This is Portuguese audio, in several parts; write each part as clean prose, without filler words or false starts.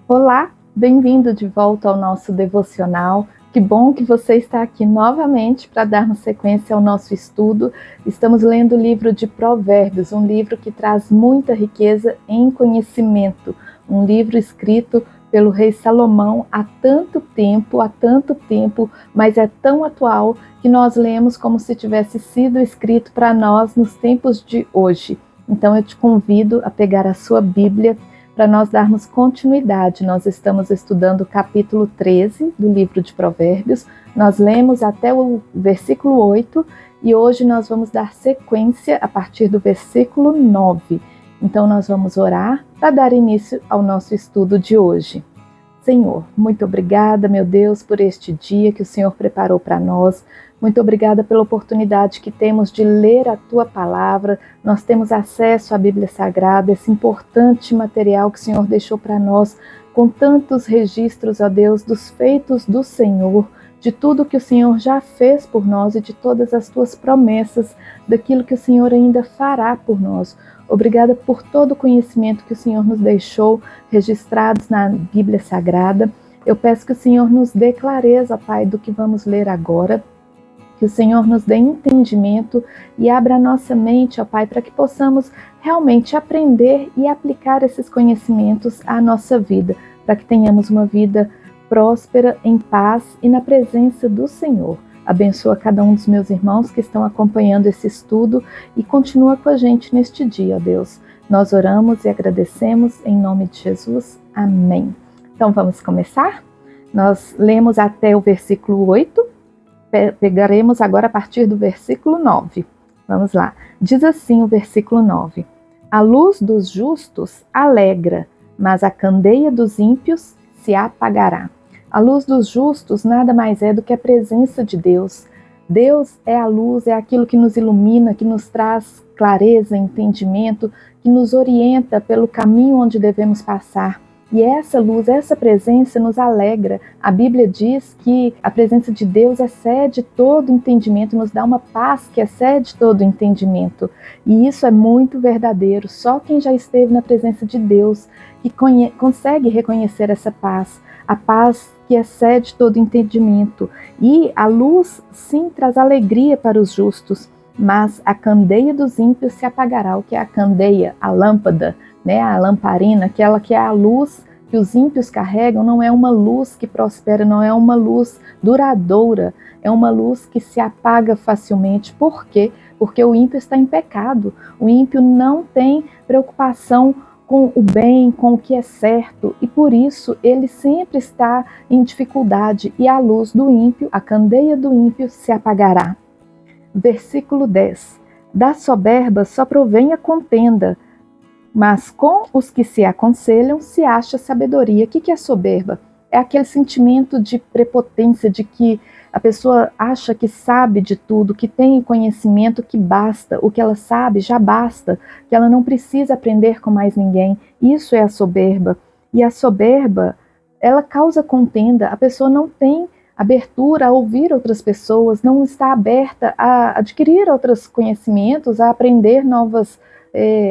Olá, bem-vindo de volta ao nosso devocional. Que bom que você está aqui novamente para darmos sequência ao nosso estudo. Estamos lendo o livro de Provérbios, um livro que traz muita riqueza em conhecimento, um livro escrito pelo rei Salomão há tanto tempo, mas é tão atual que nós lemos como se tivesse sido escrito para nós nos tempos de hoje. Então eu te convido a pegar a sua Bíblia para nós darmos continuidade. Nós estamos estudando o capítulo 13 do livro de Provérbios. Nós lemos até o versículo 8 e hoje nós vamos dar sequência a partir do versículo 9. Então nós vamos orar para dar início ao nosso estudo de hoje. Senhor, muito obrigada, meu Deus, por este dia que o Senhor preparou para nós. Muito obrigada pela oportunidade que temos de ler a Tua Palavra. Nós temos acesso à Bíblia Sagrada, esse importante material que o Senhor deixou para nós, com tantos registros, ó Deus, dos feitos do Senhor, de tudo que o Senhor já fez por nós e de todas as Tuas promessas, daquilo que o Senhor ainda fará por nós. Obrigada por todo o conhecimento que o Senhor nos deixou registrados na Bíblia Sagrada. Eu peço que o Senhor nos dê clareza, Pai, do que vamos ler agora. Que o Senhor nos dê entendimento e abra a nossa mente, ó Pai, para que possamos realmente aprender e aplicar esses conhecimentos à nossa vida, para que tenhamos uma vida próspera, em paz e na presença do Senhor. Abençoa cada um dos meus irmãos que estão acompanhando esse estudo e continua com a gente neste dia, ó Deus. Nós oramos e agradecemos em nome de Jesus. Amém. Então vamos começar? Nós lemos até o versículo 8. Pegaremos agora a partir do versículo 9. Vamos lá. Diz assim o versículo 9. A luz dos justos alegra, mas a candeia dos ímpios se apagará. A luz dos justos nada mais é do que a presença de Deus. Deus é a luz, é aquilo que nos ilumina, que nos traz clareza, entendimento, que nos orienta pelo caminho onde devemos passar. E essa luz, essa presença nos alegra. A Bíblia diz que a presença de Deus excede todo entendimento, nos dá uma paz que excede todo entendimento. E isso é muito verdadeiro. Só quem já esteve na presença de Deus que consegue reconhecer essa paz, a paz que excede todo entendimento. E a luz, sim, traz alegria para os justos, mas a candeia dos ímpios se apagará. O que é a candeia? A lâmpada, né? A lamparina, aquela que é a luz que os ímpios carregam, não é uma luz que prospera, não é uma luz duradoura, é uma luz que se apaga facilmente. Por quê? Porque o ímpio está em pecado. O ímpio não tem preocupação com o bem, com o que é certo, e por isso ele sempre está em dificuldade, e a luz do ímpio, a candeia do ímpio se apagará. Versículo 10. Da soberba só provém a contenda, mas com os que se aconselham se acha sabedoria. O que é soberba? É aquele sentimento de prepotência, de que a pessoa acha que sabe de tudo, que tem conhecimento, que basta, o que ela sabe já basta, que ela não precisa aprender com mais ninguém. Isso é a soberba. E a soberba, ela causa contenda, a pessoa não tem abertura a ouvir outras pessoas, não está aberta a adquirir outros conhecimentos, a aprender novas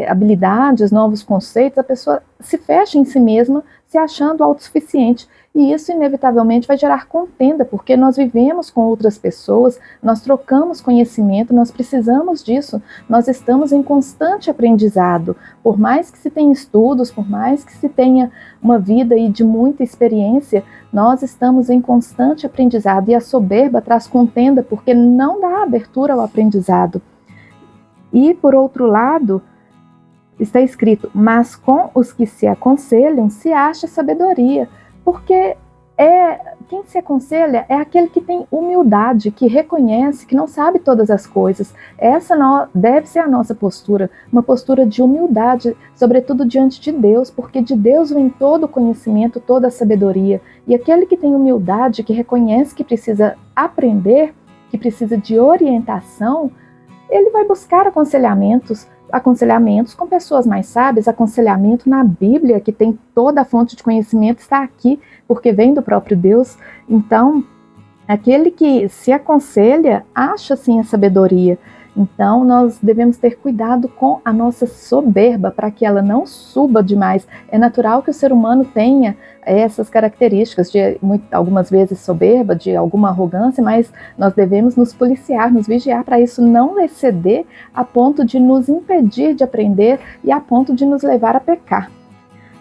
habilidades, novos conceitos. A pessoa se fecha em si mesma, se achando autossuficiente. E isso inevitavelmente vai gerar contenda, porque nós vivemos com outras pessoas, nós trocamos conhecimento, nós precisamos disso, nós estamos em constante aprendizado. Por mais que se tenha estudos, por mais que se tenha uma vida de muita experiência, nós estamos em constante aprendizado. E a soberba traz contenda, porque não dá abertura ao aprendizado. E, por outro lado, está escrito, mas com os que se aconselham se acha sabedoria, porque quem se aconselha é aquele que tem humildade, que reconhece que não sabe todas as coisas. Essa deve ser a nossa postura, uma postura de humildade, sobretudo diante de Deus, porque de Deus vem todo o conhecimento, toda a sabedoria. E aquele que tem humildade, que reconhece que precisa aprender, que precisa de orientação, ele vai buscar aconselhamentos com pessoas mais sábias, aconselhamento na Bíblia, que tem toda a fonte de conhecimento, está aqui, porque vem do próprio Deus. Então, aquele que se aconselha, acha sim a sabedoria. Então, nós devemos ter cuidado com a nossa soberba para que ela não suba demais. É natural que o ser humano tenha essas características de algumas vezes soberba, de alguma arrogância, mas nós devemos nos policiar, nos vigiar para isso não exceder a ponto de nos impedir de aprender e a ponto de nos levar a pecar.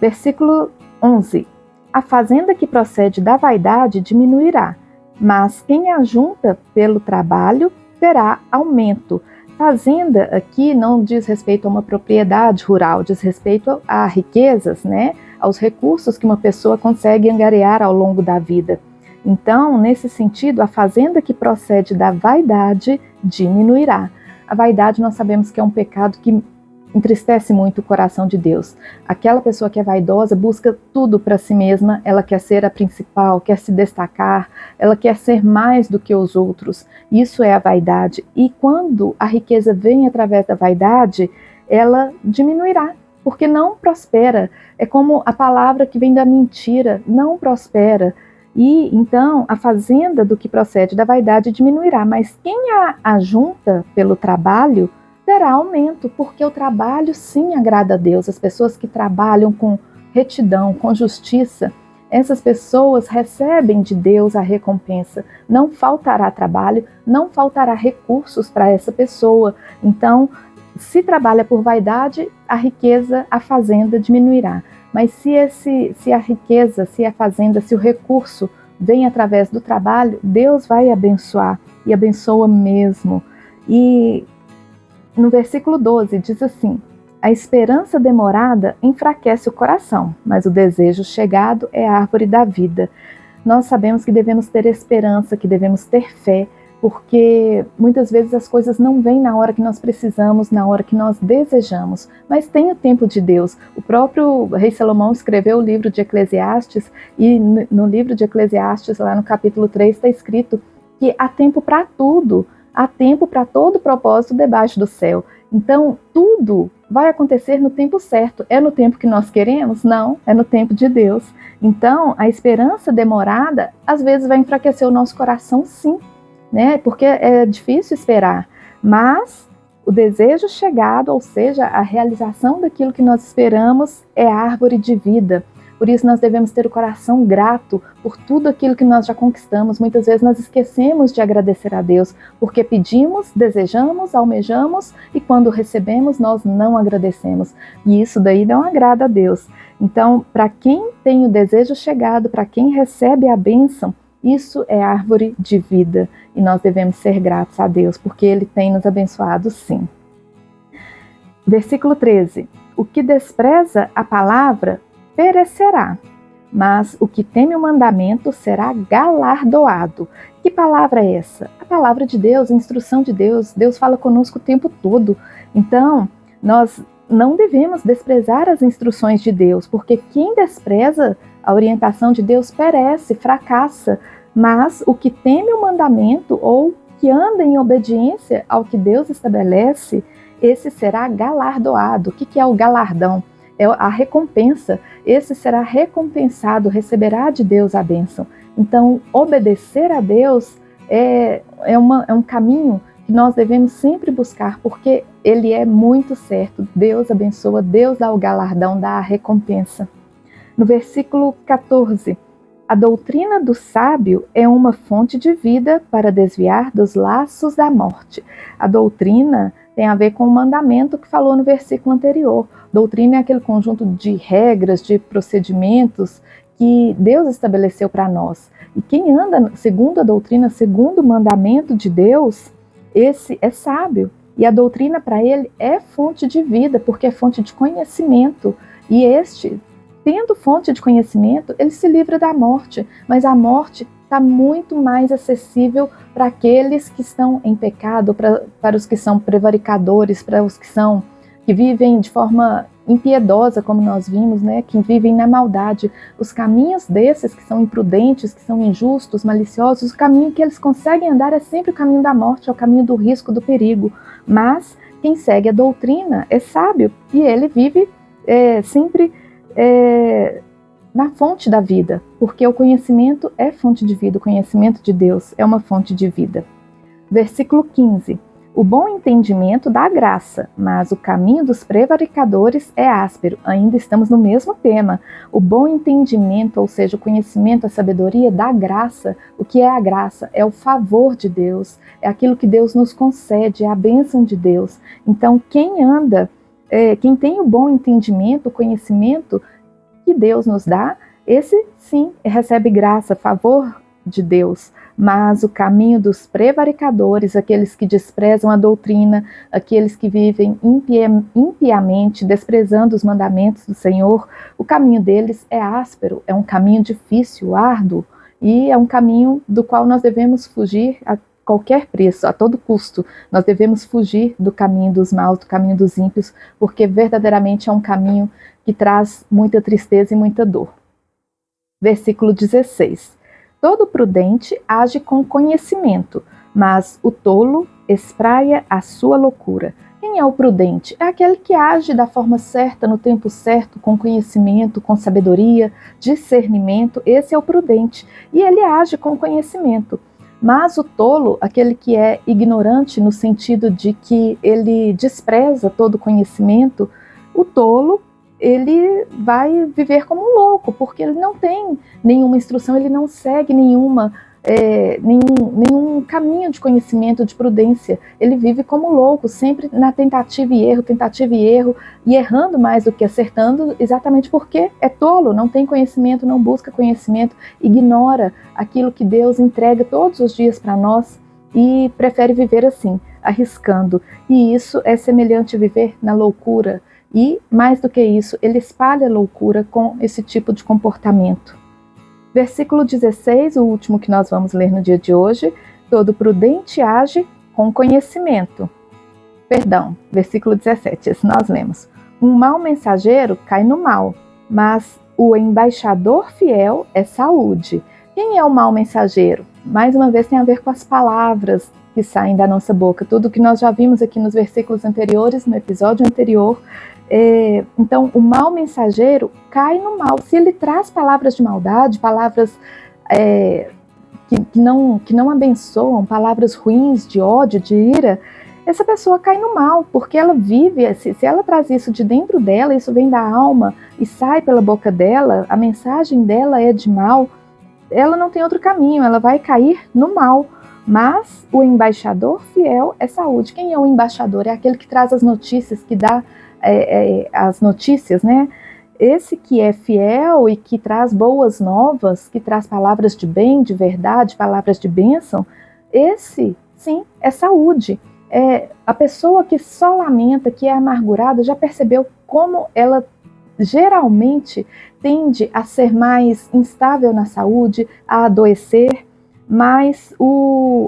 Versículo 11. A fazenda que procede da vaidade diminuirá, mas quem ajunta pelo trabalho terá aumento. Fazenda aqui não diz respeito a uma propriedade rural, diz respeito a riquezas, né? Aos recursos que uma pessoa consegue angariar ao longo da vida. Então, nesse sentido, a fazenda que procede da vaidade diminuirá. A vaidade nós sabemos que é um pecado que entristece muito o coração de Deus. Aquela pessoa que é vaidosa busca tudo para si mesma, ela quer ser a principal, quer se destacar, ela quer ser mais do que os outros. Isso é a vaidade. E quando a riqueza vem através da vaidade, ela diminuirá, porque não prospera. É como a palavra que vem da mentira, não prospera. E então a fazenda do que procede da vaidade diminuirá, mas quem a ajunta pelo trabalho terá aumento, porque o trabalho sim agrada a Deus. As pessoas que trabalham com retidão, com justiça, essas pessoas recebem de Deus a recompensa. Não faltará trabalho, não faltará recursos para essa pessoa. Então, se trabalha por vaidade, a riqueza, a fazenda diminuirá. Mas se a riqueza, se a fazenda, se o recurso vem através do trabalho, Deus vai abençoar e abençoa mesmo. E no versículo 12 diz assim: a esperança demorada enfraquece o coração, mas o desejo chegado é a árvore da vida. Nós sabemos que devemos ter esperança, que devemos ter fé, porque muitas vezes as coisas não vêm na hora que nós precisamos, na hora que nós desejamos, mas tem o tempo de Deus. O próprio rei Salomão escreveu o livro de Eclesiastes, e no livro de Eclesiastes, lá no capítulo 3, está escrito que há tempo para tudo. Há tempo para todo propósito debaixo do céu. Então, tudo vai acontecer no tempo certo. É no tempo que nós queremos? Não, é no tempo de Deus. Então, a esperança demorada, às vezes, vai enfraquecer o nosso coração, sim, né? Porque é difícil esperar. Mas o desejo chegado, ou seja, a realização daquilo que nós esperamos, é a árvore de vida. Por isso nós devemos ter o coração grato por tudo aquilo que nós já conquistamos. Muitas vezes nós esquecemos de agradecer a Deus, porque pedimos, desejamos, almejamos, e quando recebemos nós não agradecemos. E isso daí não agrada a Deus. Então, para quem tem o desejo chegado, para quem recebe a bênção, isso é árvore de vida. E nós devemos ser gratos a Deus, porque Ele tem nos abençoado sim. Versículo 13. O que despreza a palavra perecerá, mas o que teme o mandamento será galardoado. Que palavra é essa? A palavra de Deus, a instrução de Deus. Deus fala conosco o tempo todo. Então, nós não devemos desprezar as instruções de Deus, porque quem despreza a orientação de Deus perece, fracassa. Mas o que teme o mandamento ou que anda em obediência ao que Deus estabelece, esse será galardoado. O que é o galardão? É a recompensa. Esse será recompensado, receberá de Deus a bênção. Então, obedecer a Deus é um caminho que nós devemos sempre buscar, porque ele é muito certo. Deus abençoa, Deus dá o galardão, dá a recompensa. No versículo 14, a doutrina do sábio é uma fonte de vida para desviar dos laços da morte. A doutrina tem a ver com o mandamento que falou no versículo anterior. Doutrina é aquele conjunto de regras, de procedimentos que Deus estabeleceu para nós. E quem anda segundo a doutrina, segundo o mandamento de Deus, esse é sábio. E a doutrina para ele é fonte de vida, porque é fonte de conhecimento. E tendo fonte de conhecimento, ele se livra da morte. Mas a morte está muito mais acessível para aqueles que estão em pecado, para os que são prevaricadores, para os que vivem de forma impiedosa, como nós vimos, né? Que vivem na maldade. Os caminhos desses que são imprudentes, que são injustos, maliciosos, o caminho que eles conseguem andar é sempre o caminho da morte, é o caminho do risco, do perigo. Mas quem segue a doutrina é sábio e ele vive sempre na fonte da vida, porque o conhecimento é fonte de vida, o conhecimento de Deus é uma fonte de vida. Versículo 15. O bom entendimento dá graça, mas o caminho dos prevaricadores é áspero. Ainda estamos no mesmo tema. O bom entendimento, ou seja, o conhecimento, a sabedoria, dá graça. O que é a graça? É o favor de Deus, é aquilo que Deus nos concede, é a bênção de Deus. Então, quem tem o bom entendimento, o conhecimento que Deus nos dá, esse sim recebe graça, favor de Deus. Mas o caminho dos prevaricadores, aqueles que desprezam a doutrina, aqueles que vivem impiamente, desprezando os mandamentos do Senhor, o caminho deles é áspero, é um caminho difícil, árduo, e é um caminho do qual nós devemos fugir a qualquer preço, a todo custo. Nós devemos fugir do caminho dos maus, do caminho dos ímpios, porque verdadeiramente é um caminho que traz muita tristeza e muita dor. Versículo 16. Todo prudente age com conhecimento, mas o tolo espraia a sua loucura. Quem é o prudente? É aquele que age da forma certa, no tempo certo, com conhecimento, com sabedoria, discernimento. Esse é o prudente. E ele age com conhecimento. Mas o tolo, aquele que é ignorante no sentido de que ele despreza todo conhecimento, o tolo, ele vai viver como um louco, porque ele não tem nenhuma instrução, ele não segue nenhum caminho de conhecimento, de prudência. Ele vive como louco, sempre na tentativa e erro, e errando mais do que acertando, exatamente porque é tolo, não tem conhecimento, não busca conhecimento, ignora aquilo que Deus entrega todos os dias para nós e prefere viver assim, arriscando. E isso é semelhante a viver na loucura. E, mais do que isso, ele espalha loucura com esse tipo de comportamento. Versículo 16, o último que nós vamos ler no dia de hoje. Todo prudente age com conhecimento. Versículo 17, esse nós lemos. Um mau mensageiro cai no mal, mas o embaixador fiel é saúde. Quem é o mau mensageiro? Mais uma vez tem a ver com as palavras que saem da nossa boca. Tudo que nós já vimos aqui nos versículos anteriores, no episódio anterior. Então, o mau mensageiro cai no mal. Se ele traz palavras de maldade, palavras que não abençoam, palavras ruins, de ódio, de ira, essa pessoa cai no mal, porque ela vive, se ela traz isso de dentro dela, isso vem da alma e sai pela boca dela, a mensagem dela é de mal, ela não tem outro caminho, ela vai cair no mal. Mas o embaixador fiel é saúde. Quem é o embaixador? É aquele que traz as notícias, que dá as notícias, né? Esse que é fiel e que traz boas novas, que traz palavras de bem, de verdade, palavras de bênção, esse, sim, é saúde. A pessoa que só lamenta, que é amargurada, já percebeu como ela geralmente tende a ser mais instável na saúde, a adoecer. Mas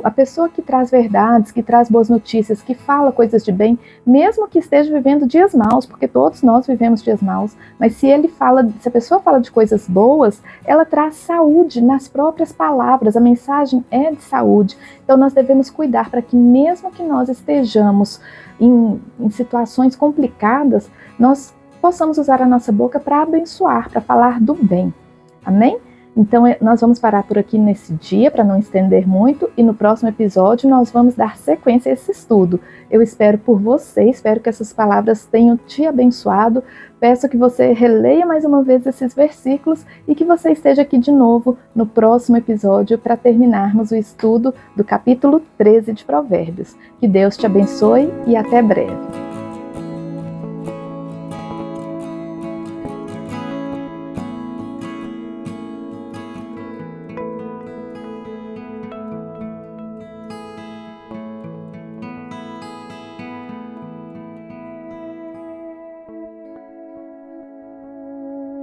a pessoa que traz verdades, que traz boas notícias, que fala coisas de bem, mesmo que esteja vivendo dias maus, porque todos nós vivemos dias maus, mas se a pessoa fala de coisas boas, ela traz saúde nas próprias palavras, a mensagem é de saúde. Então nós devemos cuidar para que mesmo que nós estejamos em situações complicadas, nós possamos usar a nossa boca para abençoar, para falar do bem. Amém? Então, nós vamos parar por aqui nesse dia, para não estender muito, e no próximo episódio nós vamos dar sequência a esse estudo. Eu espero por você, espero que essas palavras tenham te abençoado. Peço que você releia mais uma vez esses versículos e que você esteja aqui de novo no próximo episódio para terminarmos o estudo do capítulo 13 de Provérbios. Que Deus te abençoe e até breve.